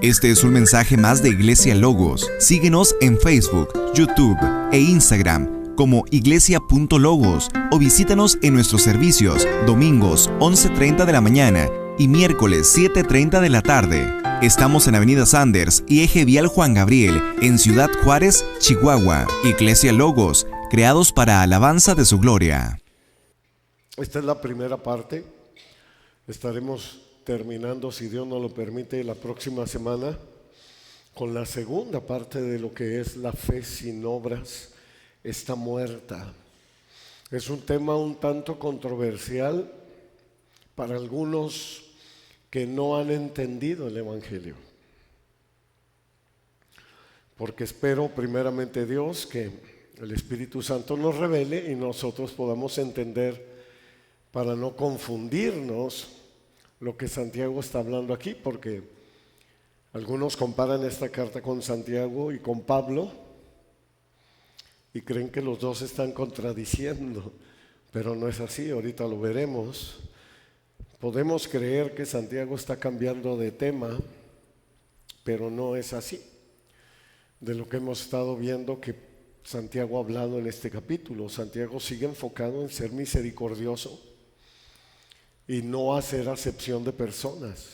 Este es un mensaje más de Iglesia Logos. Síguenos en Facebook, YouTube e Instagram como iglesia.logos o visítanos en nuestros servicios domingos 11:30 de la mañana y miércoles 7:30 de la tarde. Estamos en Avenida Sanders y Eje Vial Juan Gabriel, en Ciudad Juárez, Chihuahua. Iglesia Logos, creados para alabanza de su gloria. Esta es la primera parte. Estaremos terminando, si Dios nos lo permite, la próxima semana con la segunda parte de lo que es la fe sin obras está muerta. Es un tema un tanto controversial para algunos que no han entendido el Evangelio. Porque espero primeramente Dios que el Espíritu Santo nos revele y nosotros podamos entender para no confundirnos lo que Santiago está hablando aquí, porque algunos comparan esta carta con Santiago y con Pablo y creen que los dos están contradiciendo, pero no es así, ahorita lo veremos. Podemos creer que Santiago está cambiando de tema, pero no es así. De lo que hemos estado viendo que Santiago ha hablado en este capítulo, Santiago sigue enfocado en ser misericordioso y no hacer acepción de personas.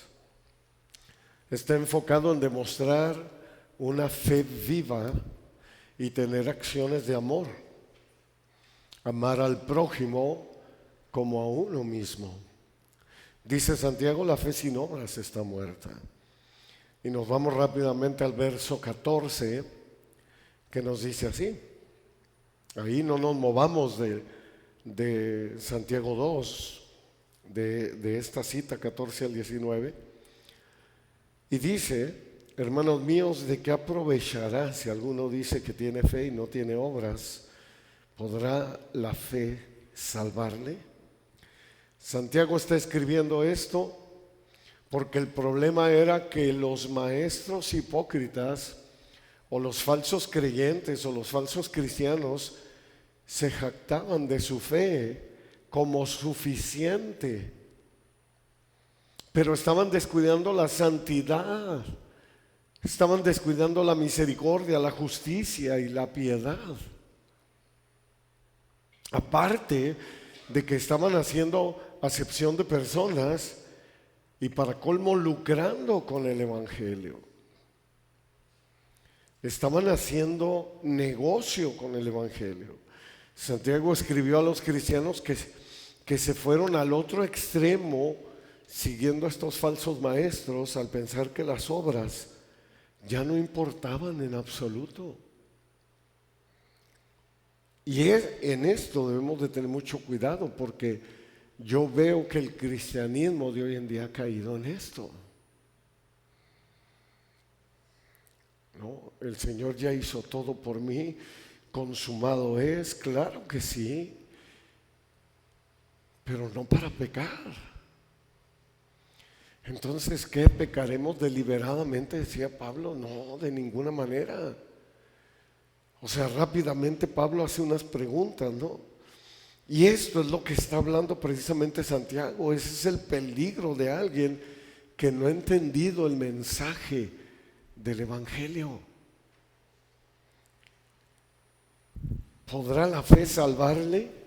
Está enfocado en demostrar una fe viva y tener acciones de amor. Amar al prójimo como a uno mismo. Dice Santiago, la fe sin obras está muerta. Y nos vamos rápidamente al verso 14, que nos dice así. Ahí no nos movamos de Santiago 2, de esta cita 14 al 19. Y dice, hermanos míos, ¿de qué aprovechará si alguno dice que tiene fe y no tiene obras? ¿Podrá la fe salvarle? Santiago está escribiendo esto porque el problema era que los maestros hipócritas o los falsos creyentes o los falsos cristianos se jactaban de su fe como suficiente, pero estaban descuidando la santidad, estaban descuidando la misericordia, la justicia y la piedad. Aparte de que estaban haciendo acepción de personas y para colmo lucrando con el Evangelio. Estaban haciendo negocio con el Evangelio. Santiago escribió a los cristianos que se fueron al otro extremo siguiendo a estos falsos maestros al pensar que las obras ya no importaban en absoluto. Y en esto debemos de tener mucho cuidado porque yo veo que el cristianismo de hoy en día ha caído en esto. ¿No? El Señor ya hizo todo por mí, consumado es, claro que sí, pero no para pecar. Entonces, ¿qué? ¿Pecaremos deliberadamente? Decía Pablo. No, de ninguna manera. O sea, rápidamente Pablo hace unas preguntas, ¿no? Y esto es lo que está hablando precisamente Santiago. Ese es el peligro de alguien que no ha entendido el mensaje del Evangelio. ¿Podrá la fe salvarle?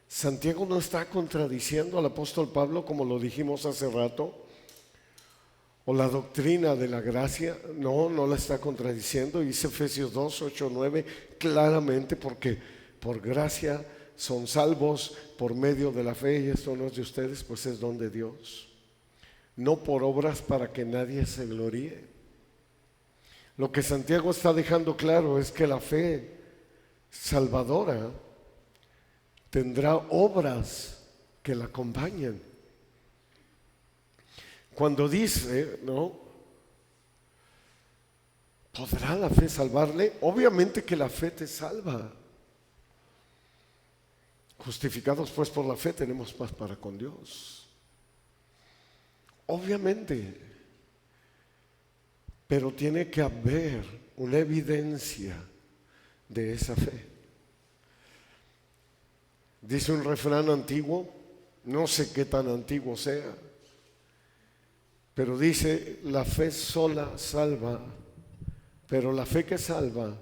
Santiago no está contradiciendo al apóstol Pablo como lo dijimos hace rato. O la doctrina de la gracia, no la está contradiciendo. Dice Efesios 2, 8, 9 claramente, porque por gracia son salvos por medio de la fe, y esto no es de ustedes, pues es don de Dios. No por obras para que nadie se gloríe. Lo que Santiago está dejando claro es que la fe salvadora tendrá obras que la acompañen. Cuando dice, ¿no? ¿Podrá la fe salvarle? Obviamente que la fe te salva. Justificados pues por la fe tenemos paz para con Dios. Obviamente. Pero tiene que haber una evidencia de esa fe. Dice un refrán antiguo, no sé qué tan antiguo sea, Pero dice, la fe sola salva, pero la fe que salva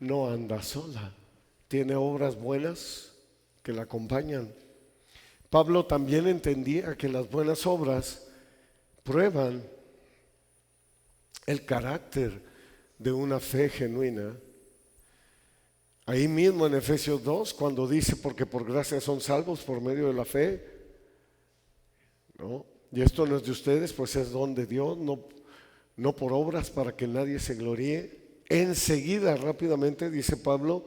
no anda sola. Tiene obras buenas que la acompañan. Pablo también entendía que las buenas obras prueban el carácter de una fe genuina. Ahí mismo en Efesios 2, cuando dice, porque por gracia son salvos por medio de la fe, ¿no? Y esto no es de ustedes, pues es don de Dios, no por obras para que nadie se gloríe. Enseguida, rápidamente, dice Pablo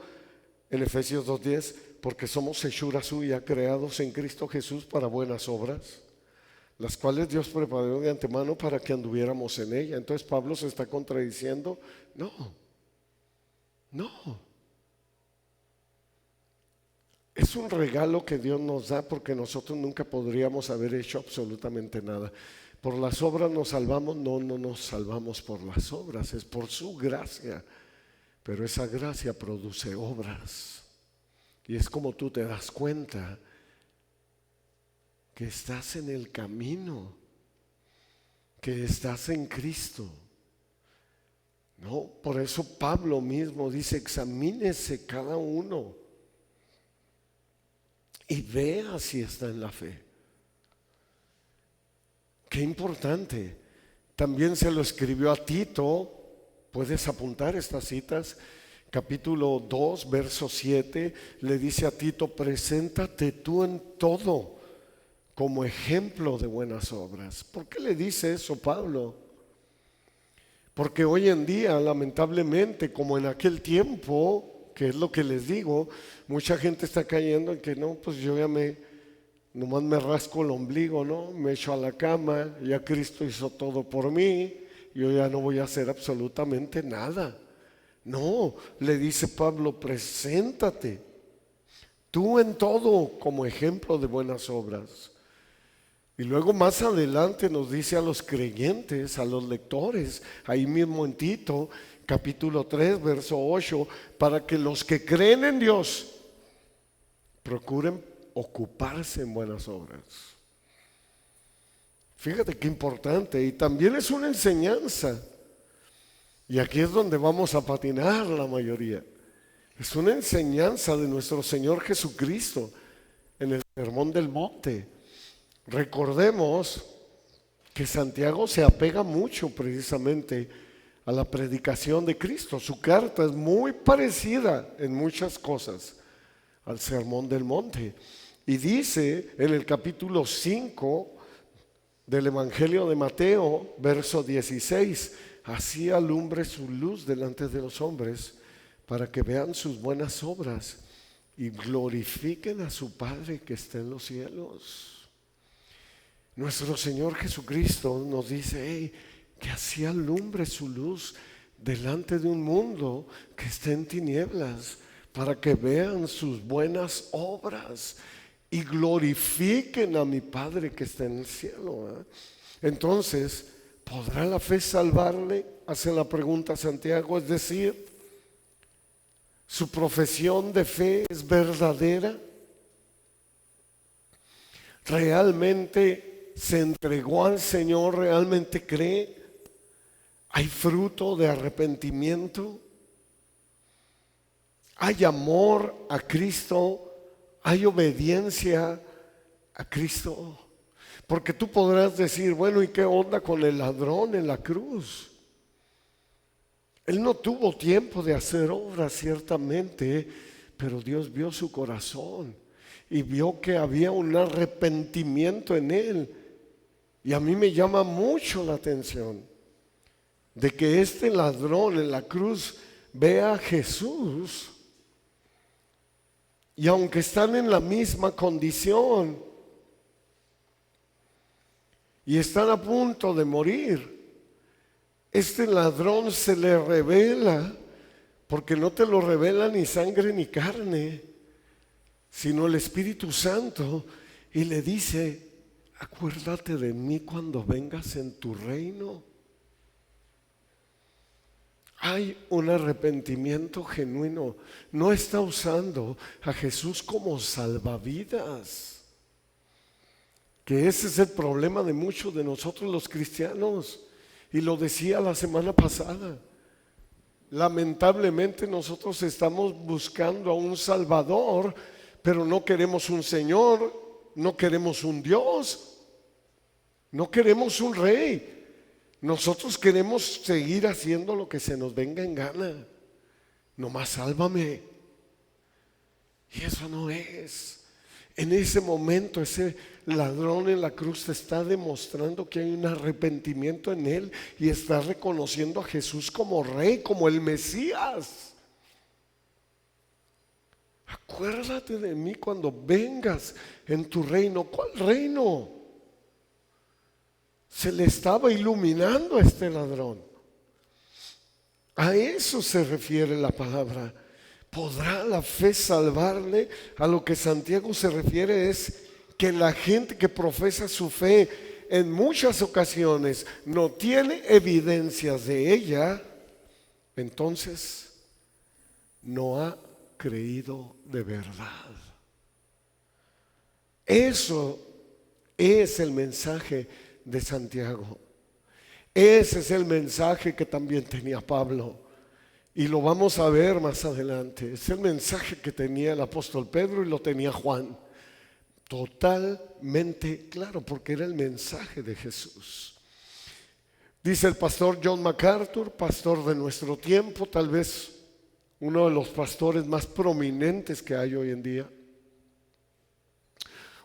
en Efesios 2:10, porque somos hechura suya, creados en Cristo Jesús para buenas obras, las cuales Dios preparó de antemano para que anduviéramos en ella. Entonces Pablo se está contradiciendo. No. Es un regalo que Dios nos da porque nosotros nunca podríamos haber hecho absolutamente nada. Por las obras nos salvamos, no nos salvamos por las obras, es por su gracia. Pero esa gracia produce obras. Y es como tú te das cuenta que estás en el camino, que estás en Cristo. No, por eso Pablo mismo dice, examínese cada uno y vea si está en la fe. Qué importante. También se lo escribió a Tito. Puedes apuntar estas citas. Capítulo 2, verso 7, le dice a Tito, preséntate tú en todo como ejemplo de buenas obras. ¿Por qué le dice eso Pablo? Porque hoy en día, lamentablemente, como en aquel tiempo, que es lo que les digo, mucha gente está cayendo en que no, pues yo ya nomás me rasco el ombligo, ¿no? Me echo a la cama, ya Cristo hizo todo por mí, yo ya no voy a hacer absolutamente nada. No, le dice Pablo, preséntate tú en todo como ejemplo de buenas obras. Y luego más adelante nos dice a los creyentes, a los lectores, ahí mismo en Tito, capítulo 3, verso 8, para que los que creen en Dios procuren ocuparse en buenas obras. Fíjate qué importante, y también es una enseñanza. Y aquí es donde vamos a patinar la mayoría. Es una enseñanza de nuestro Señor Jesucristo en el Sermón del Monte. Recordemos que Santiago se apega mucho precisamente a la predicación de Cristo. Su carta es muy parecida en muchas cosas al Sermón del Monte. Y dice en el capítulo 5 del Evangelio de Mateo, verso 16, así alumbre su luz delante de los hombres para que vean sus buenas obras y glorifiquen a su Padre que está en los cielos. Nuestro Señor Jesucristo nos dice que así alumbre su luz delante de un mundo que está en tinieblas para que vean sus buenas obras y glorifiquen a mi Padre que está en el cielo. Entonces, ¿podrá la fe salvarle? Hace la pregunta Santiago, es decir, ¿su profesión de fe es verdadera? ¿Realmente se entregó al Señor? ¿Realmente cree? ¿Hay fruto de arrepentimiento? ¿Hay amor a Cristo? ¿Hay obediencia a Cristo? Porque tú podrás decir, bueno, ¿y qué onda con el ladrón en la cruz? Él no tuvo tiempo de hacer obras, ciertamente, pero Dios vio su corazón y vio que había un arrepentimiento en él. Y a mí me llama mucho la atención de que este ladrón en la cruz vea a Jesús y aunque están en la misma condición y están a punto de morir, este ladrón se le revela, porque no te lo revela ni sangre ni carne, sino el Espíritu Santo, y le dice, acuérdate de mí cuando vengas en tu reino. Hay un arrepentimiento genuino. No está usando a Jesús como salvavidas. Que ese es el problema de muchos de nosotros los cristianos. Y lo decía la semana pasada. Lamentablemente nosotros estamos buscando a un Salvador, pero no queremos un Señor, no queremos un Dios, no queremos un Rey. Nosotros queremos seguir haciendo lo que se nos venga en gana. Nomás sálvame. Y eso no es. En ese momento ese ladrón en la cruz te está demostrando que hay un arrepentimiento en él y está reconociendo a Jesús como Rey, como el Mesías. Acuérdate de mí cuando vengas en tu reino. ¿Cuál reino? Se le estaba iluminando a este ladrón. A eso se refiere la palabra. ¿Podrá la fe salvarle? A lo que Santiago se refiere es que la gente que profesa su fe en muchas ocasiones no tiene evidencias de ella, entonces no ha creído de verdad. Eso es el mensaje de Santiago. Ese es el mensaje que también tenía Pablo. Y lo vamos a ver más adelante. Es el mensaje que tenía el apóstol Pedro y lo tenía Juan. Totalmente claro, porque era el mensaje de Jesús. Dice el pastor John MacArthur, pastor de nuestro tiempo, tal vez uno de los pastores más prominentes que hay hoy en día,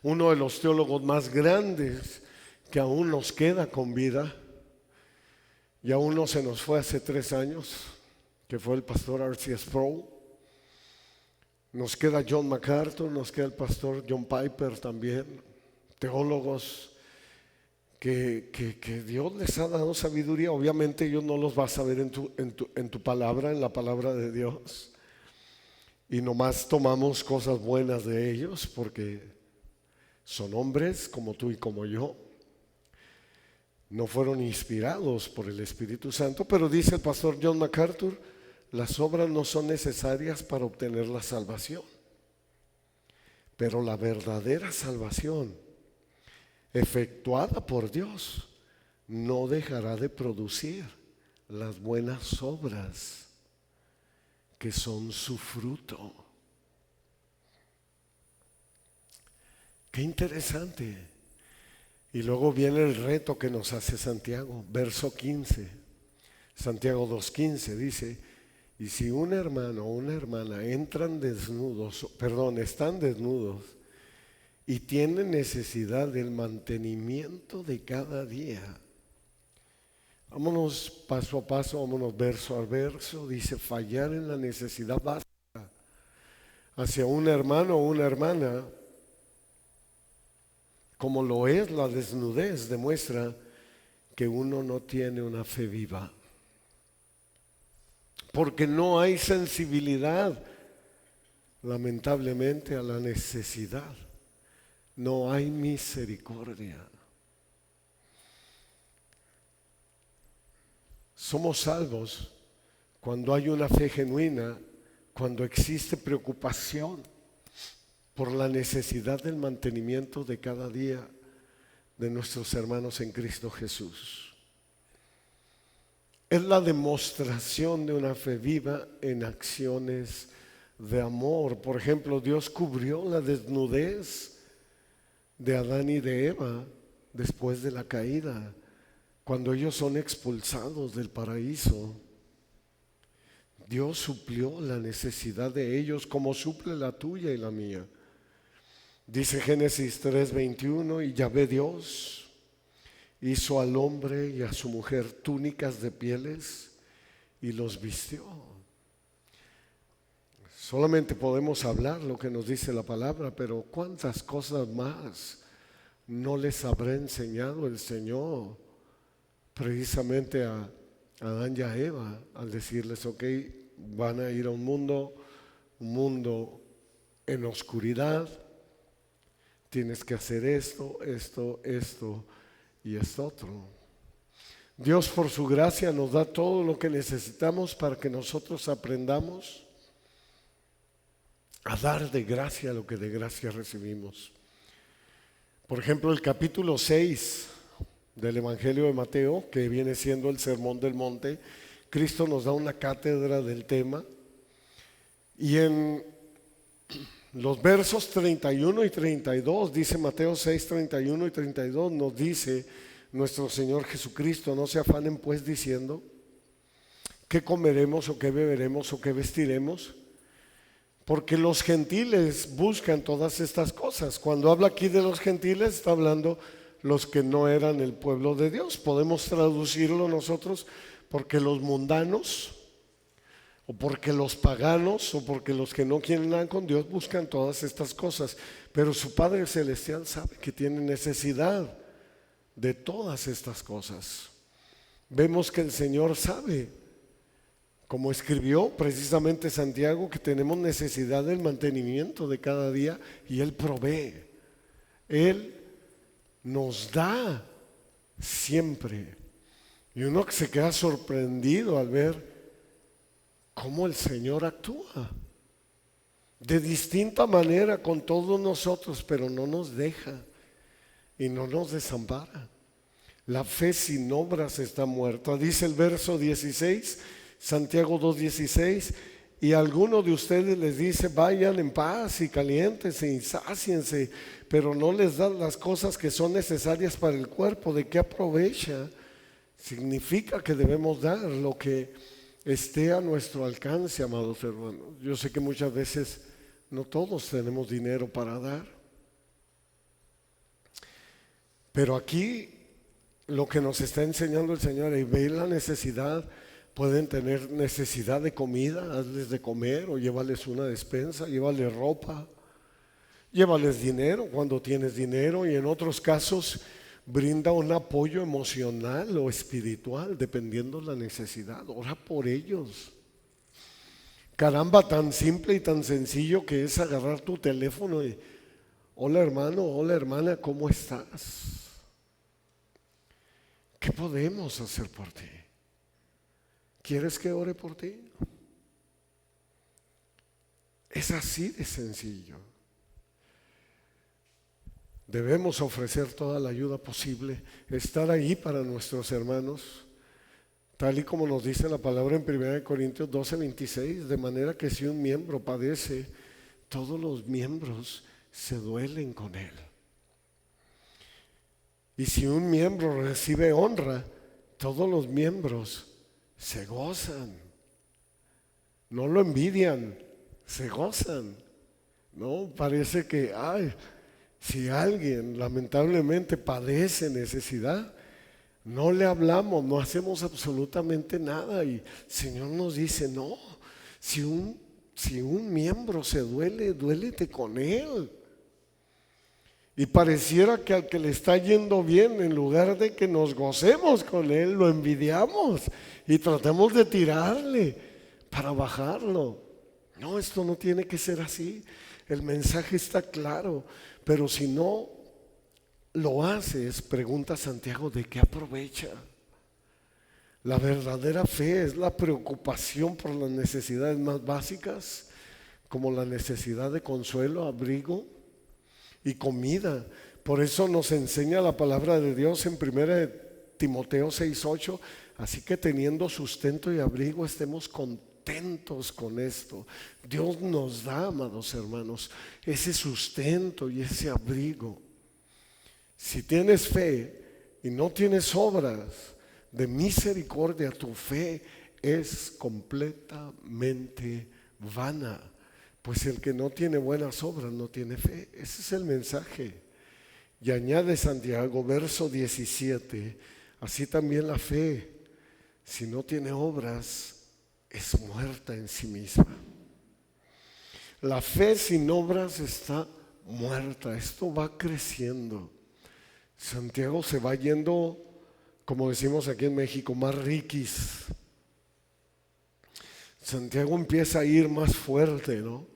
uno de los teólogos más grandes que aún nos queda con vida, y aún no se nos fue hace 3 años, que fue el pastor R.C. Sproul. Nos queda John MacArthur, nos queda el pastor John Piper también, teólogos que Dios les ha dado sabiduría. Obviamente ellos no los vas a ver en tu palabra, en la palabra de Dios, y nomás tomamos cosas buenas de ellos porque son hombres como tú y como yo. No fueron inspirados por el Espíritu Santo, pero dice el pastor John MacArthur, las obras no son necesarias para obtener la salvación, pero la verdadera salvación efectuada por Dios no dejará de producir las buenas obras que son su fruto. Qué interesante. Y luego viene el reto que nos hace Santiago, verso 15. Santiago 2:15 dice: y si un hermano o una hermana están desnudos y tienen necesidad del mantenimiento de cada día. Vámonos paso a paso, vámonos verso a verso. Dice: fallar en la necesidad básica hacia un hermano o una hermana, como lo es la desnudez, demuestra que uno no tiene una fe viva. Porque no hay sensibilidad, lamentablemente, a la necesidad. No hay misericordia. Somos salvos cuando hay una fe genuina, cuando existe preocupación por la necesidad del mantenimiento de cada día de nuestros hermanos en Cristo Jesús. Es la demostración de una fe viva en acciones de amor. Por ejemplo, Dios cubrió la desnudez de Adán y de Eva después de la caída, cuando ellos son expulsados del paraíso. Dios suplió la necesidad de ellos como suple la tuya y la mía. Dice Génesis 3:21: y Yahvé Dios hizo al hombre y a su mujer túnicas de pieles y los vistió. Solamente podemos hablar lo que nos dice la palabra, pero ¿cuántas cosas más no les habrá enseñado el Señor precisamente a Adán y a Eva al decirles: ok, van a ir a un mundo en oscuridad, tienes que hacer esto y esto otro? Dios, por su gracia, nos da todo lo que necesitamos para que nosotros aprendamos a dar de gracia lo que de gracia recibimos. Por ejemplo, el capítulo 6 del Evangelio de Mateo, que viene siendo el Sermón del Monte, Cristo nos da una cátedra del tema, y en los versos 31 y 32, dice Mateo 6, 31 y 32, nos dice nuestro Señor Jesucristo: no se afanen pues diciendo, ¿qué comeremos o qué beberemos o qué vestiremos? Porque los gentiles buscan todas estas cosas. Cuando habla aquí de los gentiles, está hablando los que no eran el pueblo de Dios. Podemos traducirlo nosotros porque los mundanos, o porque los paganos, o porque los que no quieren nada con Dios buscan todas estas cosas. Pero su Padre Celestial sabe que tiene necesidad de todas estas cosas. Vemos que el Señor sabe, como escribió precisamente Santiago, que tenemos necesidad del mantenimiento de cada día, y Él provee. Él nos da siempre. Y uno que se queda sorprendido al ver cómo el Señor actúa de distinta manera con todos nosotros, pero no nos deja y no nos desampara. La fe sin obras está muerta. Dice el verso 16, Santiago 2:16, y alguno de ustedes les dice: vayan en paz y caliéntense y sáciense, pero no les dan las cosas que son necesarias para el cuerpo. ¿De qué aprovecha? Significa que debemos dar lo que esté a nuestro alcance, amados hermanos. Yo sé que muchas veces no todos tenemos dinero para dar, pero aquí lo que nos está enseñando el Señor, y ve la necesidad. Pueden tener necesidad de comida, hazles de comer, o llévales una despensa, llévales ropa, llévales dinero cuando tienes dinero, y en otros casos brinda un apoyo emocional o espiritual, dependiendo de la necesidad. Ora por ellos. Caramba, tan simple y tan sencillo que es agarrar tu teléfono y: hola hermano, hola hermana, ¿cómo estás? ¿Qué podemos hacer por ti? ¿Quieres que ore por ti? Es así de sencillo. Debemos ofrecer toda la ayuda posible, estar ahí para nuestros hermanos, tal y como nos dice la palabra en 1 Corintios 12:26, de manera que si un miembro padece, todos los miembros se duelen con él. Y si un miembro recibe honra, todos los miembros se gozan. No lo envidian, se gozan. No, parece que si alguien lamentablemente padece necesidad, no le hablamos, no hacemos absolutamente nada. Y el Señor nos dice: no, si un miembro se duele, duélete con él. Y pareciera que al que le está yendo bien, en lugar de que nos gocemos con él, lo envidiamos y tratamos de tirarle para bajarlo. No, esto no tiene que ser así. El mensaje está claro, pero si no lo haces, pregunta Santiago, ¿de qué aprovecha? La verdadera fe es la preocupación por las necesidades más básicas, como la necesidad de consuelo, abrigo y comida. Por eso nos enseña la palabra de Dios en 1 Timoteo 6:8. Así que teniendo sustento y abrigo, estemos contentos con esto. Dios nos da, amados hermanos, ese sustento y ese abrigo. Si tienes fe y no tienes obras de misericordia, tu fe es completamente vana. Pues el que no tiene buenas obras no tiene fe. Ese es el mensaje. Y añade Santiago, verso 17, así también la fe, si no tiene obras, es muerta en sí misma. La fe sin obras está muerta. Esto va creciendo. Santiago se va yendo, como decimos aquí en México, más riquis. Santiago empieza a ir más fuerte, ¿no?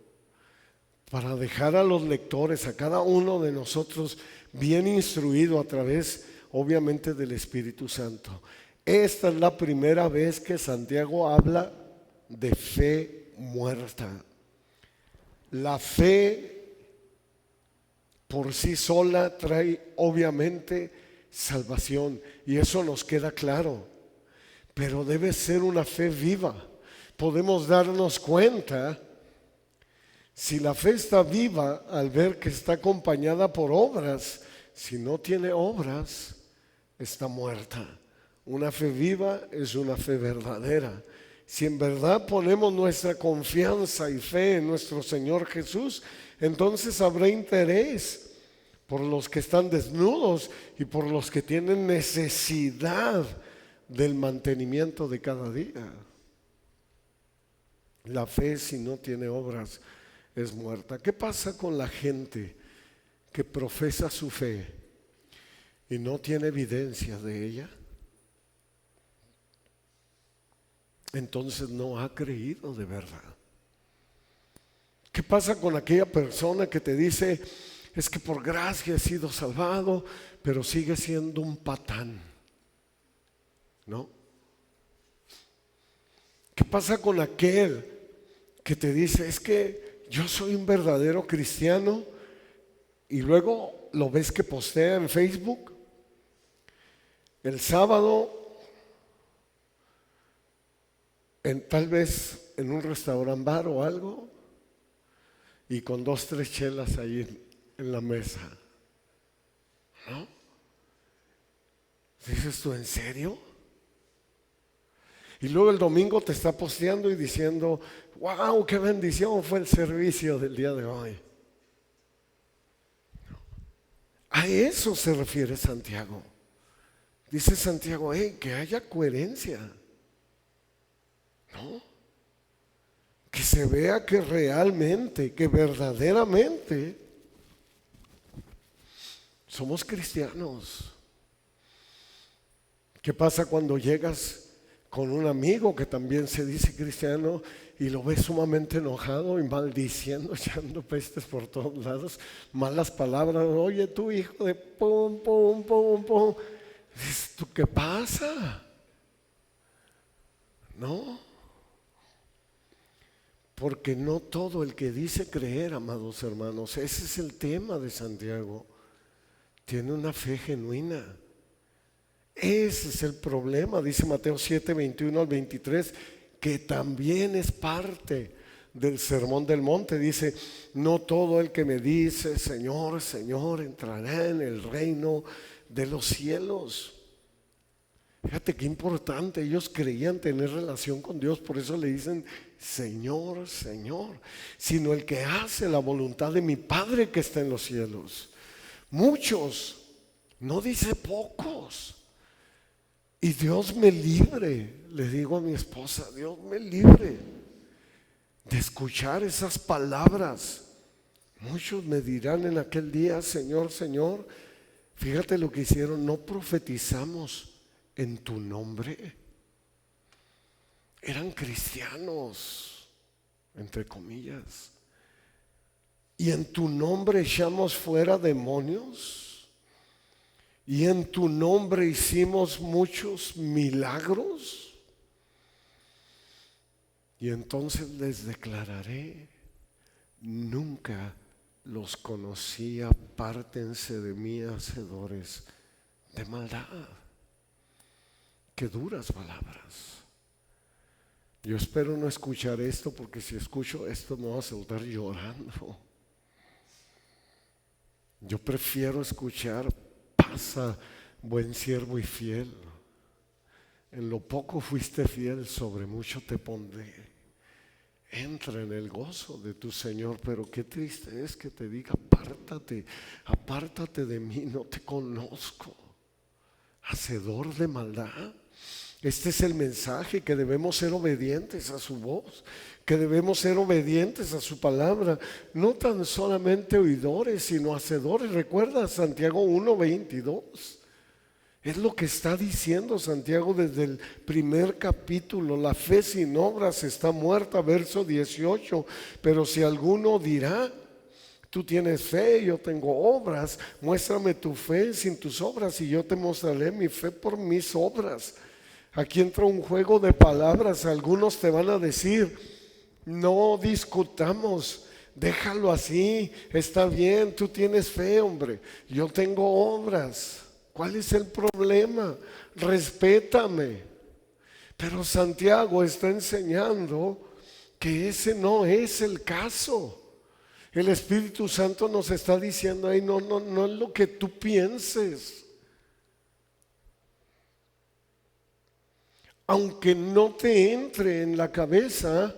Para dejar a los lectores, a cada uno de nosotros, bien instruido a través, obviamente, del Espíritu Santo. Esta es la primera vez que Santiago habla de fe muerta. La fe por sí sola trae obviamente salvación, y eso nos queda claro, pero debe ser una fe viva. Podemos darnos cuenta si la fe está viva al ver que está acompañada por obras. Si no tiene obras, está muerta. Una fe viva es una fe verdadera. Si en verdad ponemos nuestra confianza y fe en nuestro Señor Jesús, entonces habrá interés por los que están desnudos y por los que tienen necesidad del mantenimiento de cada día. La fe, si no tiene obras, es muerta. ¿Qué pasa con la gente que profesa su fe y no tiene evidencia de ella? Entonces no ha creído de verdad. ¿Qué pasa con aquella persona que te dice: es que por gracia he sido salvado, pero sigue siendo un patán? ¿No? ¿Qué pasa con aquel que te dice: es que yo soy un verdadero cristiano, y luego lo ves que postea en Facebook el sábado tal vez en un restaurant bar o algo, y con 2, 3 chelas ahí en la mesa? ¿No? Dices tú: ¿en serio? Y luego el domingo te está posteando y diciendo: wow, qué bendición fue el servicio del día de hoy. A eso se refiere Santiago. Dice Santiago: que haya coherencia, ¿no? Que se vea que realmente, que verdaderamente somos cristianos. ¿Qué pasa cuando llegas con un amigo que también se dice cristiano y lo ves sumamente enojado y maldiciendo, echando pestes por todos lados, malas palabras? Oye, tú hijo de pum, pum, pum, pum. Dices tú: ¿qué pasa? ¿No? Porque no todo el que dice creer, amados hermanos, ese es el tema de Santiago, tiene una fe genuina. Ese es el problema. Dice Mateo 7, 21 al 23, que también es parte del Sermón del Monte. Dice: no todo el que me dice Señor, Señor, entrará en el reino de los cielos. Fíjate qué importante. Ellos creían tener relación con Dios, por eso le dicen Señor, Señor, sino el que hace la voluntad de mi Padre que está en los cielos. Muchos, no dice pocos. Y Dios me libre, le digo a mi esposa, Dios me libre de escuchar esas palabras. Muchos me dirán en aquel día: Señor, Señor, fíjate lo que hicieron, no profetizamos en tu nombre. Eran cristianos, entre comillas, y en tu nombre echamos fuera demonios. Y en tu nombre hicimos muchos milagros. Y entonces les declararé: nunca los conocí, apártense de mí, hacedores de maldad. Qué duras palabras. Yo espero no escuchar esto, porque si escucho esto me voy a soltar llorando. Yo prefiero escuchar: pasa, buen siervo y fiel. En lo poco fuiste fiel, sobre mucho te pondré. Entra en el gozo de tu Señor. Pero qué triste es que te diga: apártate, apártate de mí, no te conozco, hacedor de maldad. Este es el mensaje, que debemos ser obedientes a su voz, que debemos ser obedientes a su palabra, no tan solamente oidores, sino hacedores. Recuerda Santiago 1:22, es lo que está diciendo Santiago desde el primer capítulo: la fe sin obras está muerta. Verso 18, pero si alguno dirá: tú tienes fe, yo tengo obras, muéstrame tu fe sin tus obras, y yo te mostraré mi fe por mis obras. Aquí entra un juego de palabras. Algunos te van a decir: no discutamos Déjalo así, está bien, tú tienes fe, hombre. Yo tengo obras. ¿Cuál es el problema? Respétame. Pero Santiago está enseñando que ese no es el caso. El Espíritu Santo nos está diciendo ahí, no, no, no es lo que tú pienses. Aunque no te entre en la cabeza,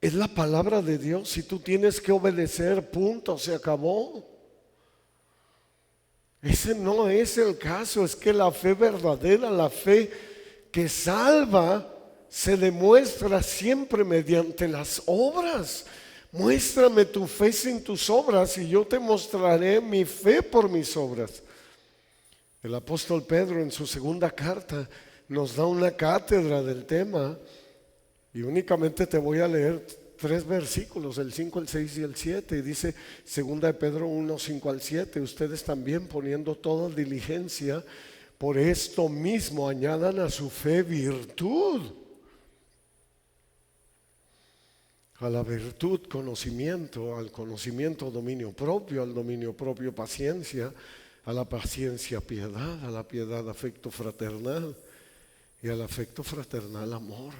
es la palabra de Dios y tú tienes que obedecer, punto, se acabó. Ese no es el caso, es que la fe verdadera, la fe que salva, se demuestra siempre mediante las obras. Muéstrame tu fe sin tus obras y yo te mostraré mi fe por mis obras. El apóstol Pedro en su segunda carta nos da una cátedra del tema y únicamente te voy a leer 3 versículos, el 5, el 6 y el 7. Y dice, segunda de Pedro 1, 5 al 7, ustedes también poniendo toda diligencia, por esto mismo añadan a su fe virtud, a la virtud conocimiento, al conocimiento dominio propio, al dominio propio paciencia, a la paciencia piedad, a la piedad afecto fraternal y al afecto fraternal amor,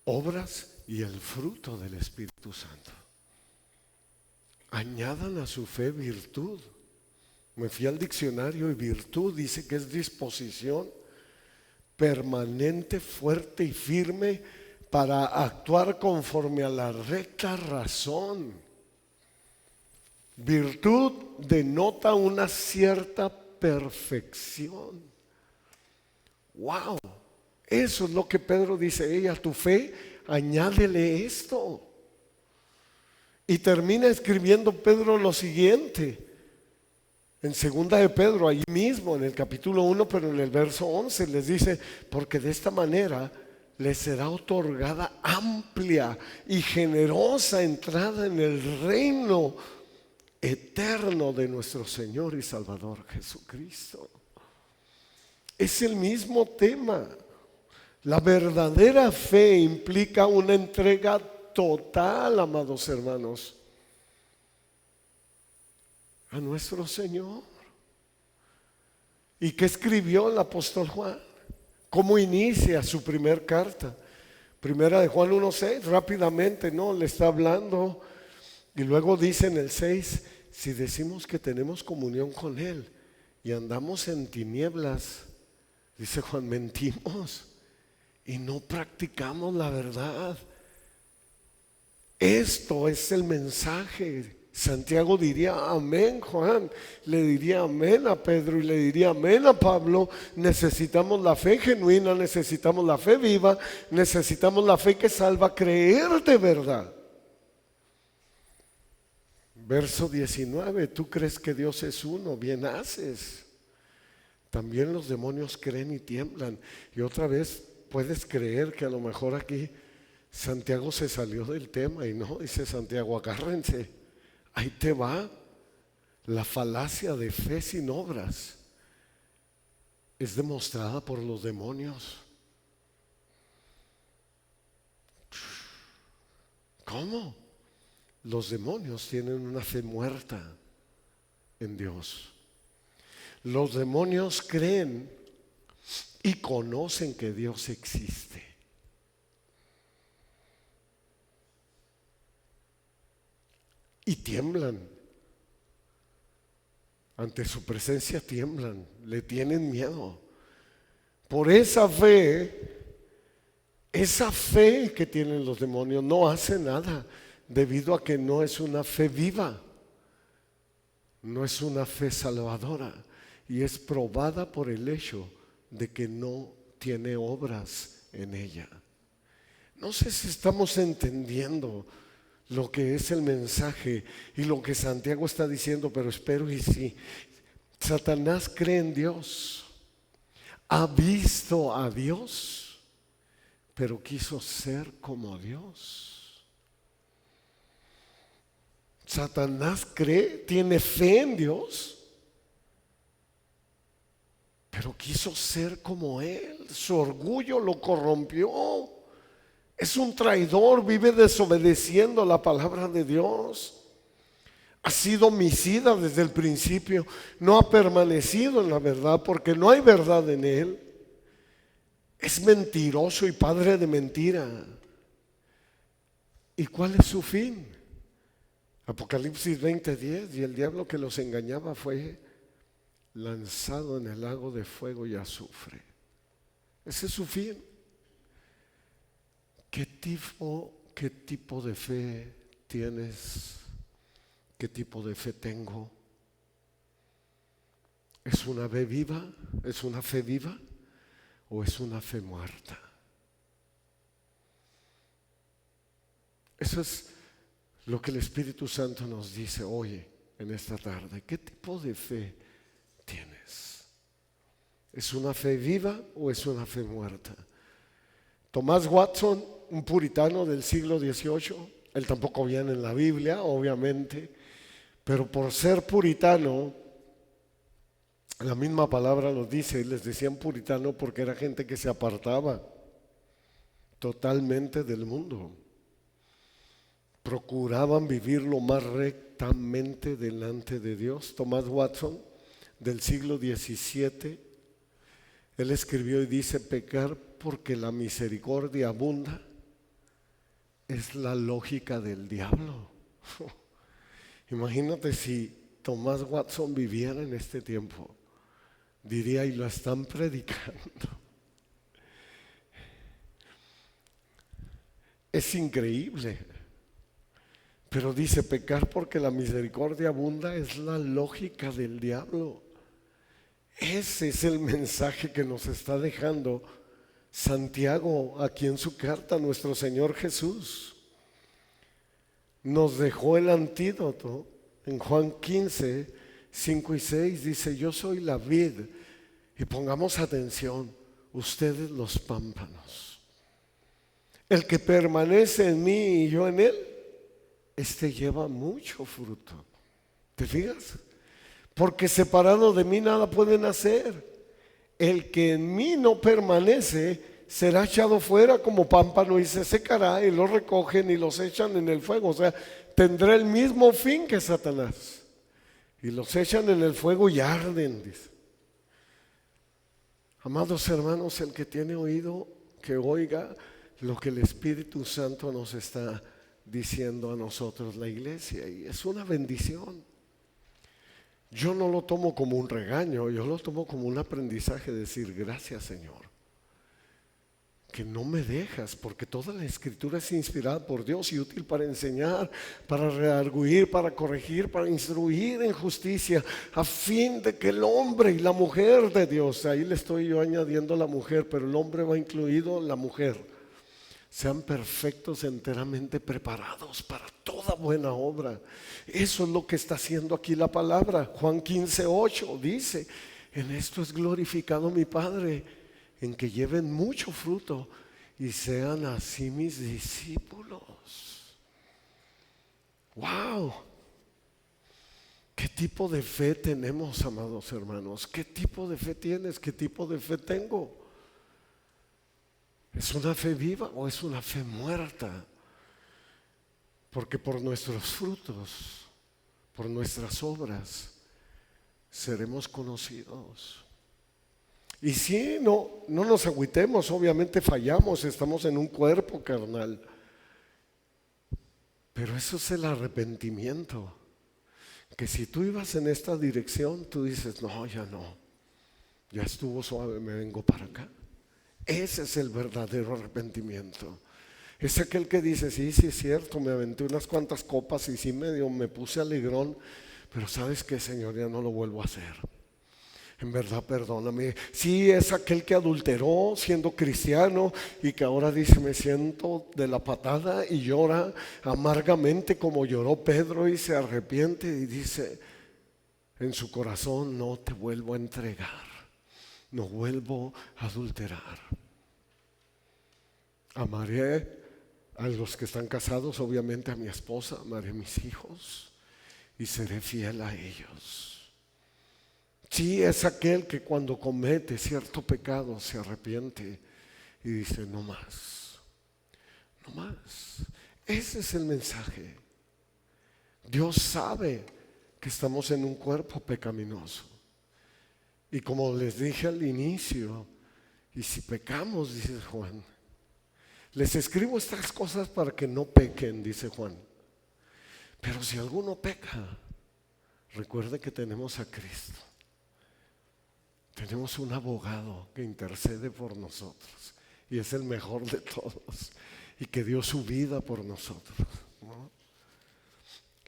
obras y el fruto del Espíritu Santo. Añadan a su fe virtud. Me fui al diccionario y virtud dice que es disposición permanente, fuerte y firme para actuar conforme a la recta razón. Virtud denota una cierta perfección. ¡Wow! Eso es lo que Pedro dice, a tu fe añádele esto. Y termina escribiendo Pedro lo siguiente, en segunda de Pedro, ahí mismo en el capítulo 1, pero en el verso 11 les dice, porque de esta manera les será otorgada amplia y generosa entrada en el reino eterno de nuestro Señor y Salvador Jesucristo. Es el mismo tema. La verdadera fe implica una entrega total, amados hermanos, a nuestro Señor. ¿Y qué escribió el apóstol Juan? ¿Cómo inicia su primer carta? Primera de Juan 1:6, rápidamente, ¿no? Le está hablando y luego dice en el 6, si decimos que tenemos comunión con Él y andamos en tinieblas, dice Juan, mentimos y no practicamos la verdad. Esto es el mensaje. Santiago diría amén, Juan le diría amén a Pedro y le diría amén a Pablo. Necesitamos la fe genuina, necesitamos la fe viva, necesitamos la fe que salva, creer de verdad. Verso 19, tú crees que Dios es uno, bien haces. También los demonios creen y tiemblan. Y otra vez puedes creer que a lo mejor aquí Santiago se salió del tema y no, dice Santiago, agárrense. Ahí te va la falacia de fe sin obras. Es demostrada por los demonios. ¿Cómo? Los demonios tienen una fe muerta en Dios. Los demonios creen y conocen que Dios existe. Y tiemblan. Ante su presencia tiemblan, le tienen miedo. Por esa fe que tienen los demonios no hace nada, debido a que no es una fe viva, no es una fe salvadora y es probada por el hecho de que no tiene obras en ella. No sé si estamos entendiendo lo que es el mensaje y lo que Santiago está diciendo, pero espero y sí. Satanás cree en Dios, ha visto a Dios, pero quiso ser como Dios. Satanás cree, tiene fe en Dios, pero quiso ser como Él. Su orgullo lo corrompió Es un traidor, vive desobedeciendo la palabra de Dios. Ha sido homicida desde el principio, no ha permanecido en la verdad porque no hay verdad en él. Es mentiroso y padre de mentira. ¿Y cuál es su fin? Apocalipsis 20:10, y el diablo que los engañaba fue lanzado en el lago de fuego y azufre. Ese es su fin. ¿Qué tipo de fe tienes? ¿Qué tipo de fe tengo? ¿Es una fe viva? ¿Es una fe viva? ¿O es una fe muerta? Eso es lo que el Espíritu Santo nos dice hoy en esta tarde. ¿Qué tipo de fe tienes? ¿Es una fe viva o es una fe muerta? Thomas Watson, un puritano del siglo XVIII, él tampoco viene en la Biblia, obviamente, pero por ser puritano, la misma palabra lo dice, les decían puritano porque era gente que se apartaba totalmente del mundo. Procuraban vivir lo más rectamente delante de Dios. Thomas Watson, del siglo XVII, él escribió y dice: pecar porque la misericordia abunda es la lógica del diablo. Imagínate si Thomas Watson viviera en este tiempo, diría: y lo están predicando. Es increíble. Pero dice: pecar porque la misericordia abunda es la lógica del diablo. Ese es el mensaje que nos está dejando Santiago aquí en su carta. Nuestro Señor Jesús nos dejó el antídoto en Juan 15, 5 y 6. Dice: yo soy la vid, y pongamos atención, ustedes los pámpanos. El que permanece en mí y yo en él, este lleva mucho fruto. ¿Te fijas? Porque separado de mí nada pueden hacer. El que en mí no permanece será echado fuera como pámpano y se secará, y los recogen y los echan en el fuego. O sea, tendrá el mismo fin que Satanás. Y los echan en el fuego y arden, dice. Amados hermanos, el que tiene oído, que oiga lo que el Espíritu Santo nos está diciendo a nosotros, la iglesia, y es una bendición. Yo no lo tomo como un regaño, yo lo tomo como un aprendizaje, decir: gracias, Señor, que no me dejas, porque toda la Escritura es inspirada por Dios y útil para enseñar, para redarguir, para corregir, para instruir en justicia, a fin de que el hombre y la mujer de Dios, ahí le estoy yo añadiendo la mujer, pero el hombre va incluido, la mujer, sean perfectos, enteramente preparados para toda buena obra. Eso es lo que está haciendo aquí la palabra. Juan 15:8 dice: en esto es glorificado mi Padre, en que lleven mucho fruto y sean así mis discípulos. ¡Wow! ¿Qué tipo de fe tenemos, amados hermanos? ¿Qué tipo de fe tienes? ¿Qué tipo de fe tengo? ¿Es una fe viva o es una fe muerta? Porque por nuestros frutos, por nuestras obras, seremos conocidos. Y sí, no nos agüitemos, obviamente fallamos, estamos en un cuerpo carnal. Pero eso es el arrepentimiento. Que si tú ibas en esta dirección, tú dices: no, ya estuvo suave, me vengo para acá. Ese es el verdadero arrepentimiento. Es aquel que dice: sí, es cierto, me aventé unas cuantas copas y sí me puse alegrón, pero ¿sabes qué, Señor? Ya no lo vuelvo a hacer. En verdad, perdóname. Sí, es aquel que adulteró siendo cristiano y que ahora dice: me siento de la patada, y llora amargamente como lloró Pedro, y se arrepiente y dice en su corazón: no te vuelvo a entregar, no vuelvo a adulterar. Amaré a los que están casados, obviamente a mi esposa, amaré a mis hijos y seré fiel a ellos. Sí, es aquel que cuando comete cierto pecado se arrepiente y dice: no más, No más. Ese es el mensaje. Dios sabe que estamos en un cuerpo pecaminoso. Y como les dije al inicio, y si pecamos, dice Juan, les escribo estas cosas para que no pequen, dice Juan. Pero si alguno peca, recuerde que tenemos a Cristo. Tenemos un abogado que intercede por nosotros y es el mejor de todos y que dio su vida por nosotros, ¿no?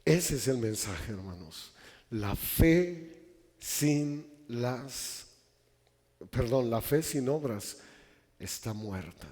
Ese es el mensaje, hermanos. La fe sin obras está muerta.